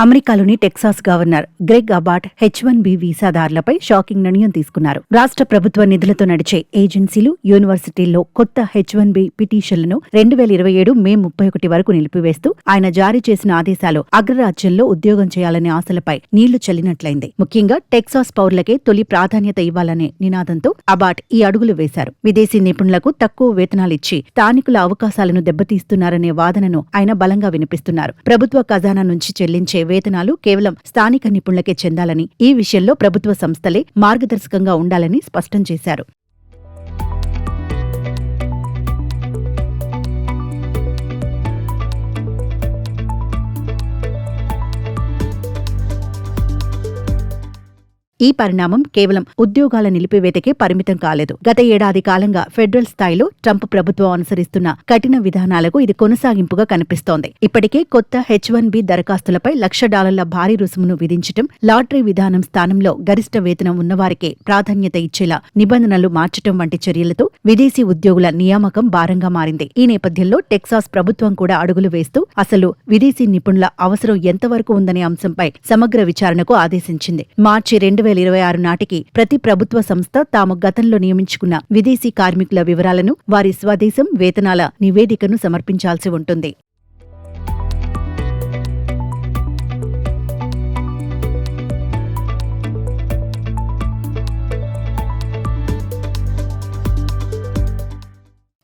అమెరికాలోని Texas governor Greg Abbott H-1B వీసాదారులపై shocking నిర్ణయం తీసుకున్నారు. రాష్ట్ర ప్రభుత్వ నిధులతో నడిచే ఏజెన్సీలు, యూనివర్సిటీల్లో కొత్త H-1B పిటిషన్లను 2027 మే 31 వరకు నిలిపివేస్తూ ఆయన జారీ చేసిన ఆదేశాలు అగ్రరాజ్యంలో ఉద్యోగం చేయాలనే ఆశలపై నీళ్లు చల్లినట్లయింది. ముఖ్యంగా టెక్సాస్ పౌరులకే తొలి ప్రాధాన్యత ఇవ్వాలనే నినాదంతో అబాట్ ఈ అడుగులు వేశారు. విదేశీ నిపుణులకు తక్కువ వేతనాలిచ్చి స్థానికుల అవకాశాలను దెబ్బతీస్తున్నారనే వాదనను ఆయన బలంగా వినిపిస్తున్నారు. ప్రభుత్వ ఖజానా నుంచి చెల్లించే వేతనాలు కేవలం స్థానిక నిపుణులకే చెందాలని, ఈ విషయంలో ప్రభుత్వ సంస్థలే మార్గదర్శకంగా ఉండాలని స్పష్టం చేశారు. ఈ పరిణామం కేవలం ఉద్యోగాల నిలిపివేతకే పరిమితం కాలేదు. గత ఏడాది కాలంగా ఫెడరల్ స్థాయిలో ట్రంప్ ప్రభుత్వం అనుసరిస్తున్న కఠిన విధానాలకు ఇది కొనసాగింపుగా కనిపిస్తోంది. ఇప్పటికే కొత్త H-1B దరఖాస్తులపై $1,00,000 భారీ రుసుమును విధించడం, లాటరీ విధానం స్థానంలో గరిష్ట వేతనం ఉన్నవారికే ప్రాధాన్యత ఇచ్చేలా నిబంధనలు మార్చడం వంటి చర్యలతో విదేశీ ఉద్యోగుల నియామకం భారంగా మారింది. ఈ నేపథ్యంలో టెక్సాస్ ప్రభుత్వం కూడా అడుగులు వేస్తూ అసలు విదేశీ నిపుణుల అవసరం ఎంతవరకు ఉందనే అంశంపై సమగ్ర విచారణకు ఆదేశించింది. మార్చి 2026 నాటికి ప్రతి ప్రభుత్వ సంస్థ తాము గతంలో నియమించుకున్న విదేశీ కార్మికుల వివరాలను, వారి స్వదేశం, వేతనాల నివేదికను సమర్పించాల్సి ఉంటుంది.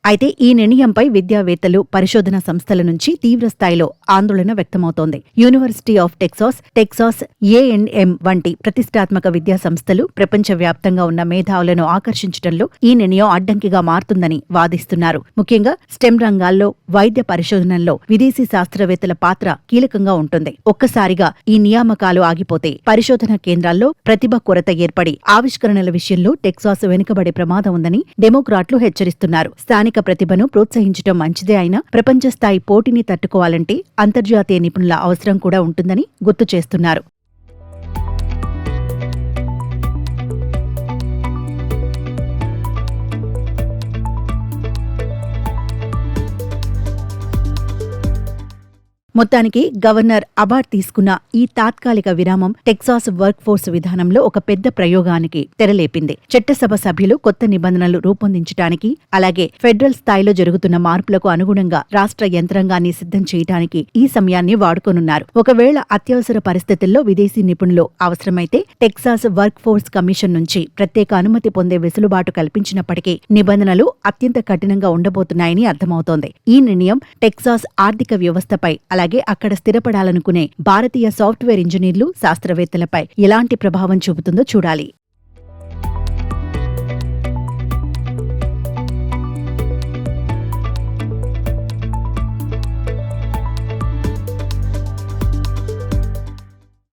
అయితే ఈ నిర్ణయంపై విద్యావేత్తలు, పరిశోధన సంస్థల నుంచి తీవ్రస్థాయిలో ఆందోళన వ్యక్తమవుతోంది. University of Texas, Texas A&M వంటి ప్రతిష్టాత్మక విద్యా సంస్థలు ప్రపంచవ్యాప్తంగా ఉన్న మేధావులను ఆకర్షించడంలో ఈ నిర్ణయం అడ్డంకిగా మారుతుందని వాదిస్తున్నారు. ముఖ్యంగా స్టెమ్ రంగాల్లో, వైద్య పరిశోధనల్లో విదేశీ శాస్త్రవేత్తల పాత్ర కీలకంగా ఉంటుంది. ఒక్కసారిగా ఈ నియామకాలు ఆగిపోతే పరిశోధన కేంద్రాల్లో ప్రతిభ కొరత ఏర్పడి ఆవిష్కరణల విషయంలో టెక్సాస్ వెనుకబడే ప్రమాదం ఉందని డెమోక్రాట్లు హెచ్చరిస్తున్నారు. స్థానిక ప్రతిభను ప్రోత్సహించడం మంచిదే అయినా ప్రపంచ స్థాయి పోటీని తట్టుకోవాలంటే అంతర్జాతీయ నిపుణుల అవసరం కూడా ఉంటుందని గుర్తు చేస్తున్నారు. మొత్తానికి గవర్నర్ అబాట్ తీసుకున్న ఈ తాత్కాలిక విరామం టెక్సాస్ వర్క్ ఫోర్స్ విధానంలో ఒక పెద్ద ప్రయోగానికి తెరలేపింది. చట్టసభ సభ్యులు కొత్త నిబంధనలు రూపొందించడానికి, అలాగే ఫెడరల్ స్థాయిలో జరుగుతున్న మార్పులకు అనుగుణంగా రాష్ట్ర యంత్రాంగాన్ని సిద్ధం చేయడానికి ఈ సమయాన్ని వాడుకోనున్నారు. ఒకవేళ అత్యవసర పరిస్థితుల్లో విదేశీ నిపుణులు అవసరమైతే టెక్సాస్ వర్క్ ఫోర్స్ కమిషన్ నుంచి ప్రత్యేక అనుమతి పొందే వెసులుబాటు కల్పించినప్పటికీ నిబంధనలు అత్యంత కఠినంగా ఉండబోతున్నాయని అర్థమవుతోంది. ఈ నిర్ణయం టెక్సాస్ ఆర్థిక వ్యవస్థపై, అలాగే అక్కడ స్థిరపడాలనుకునే భారతీయ సాఫ్ట్వేర్ ఇంజనీర్లు, శాస్త్రవేత్తలపై ఎలాంటి ప్రభావం చూపుతుందో చూడాలి.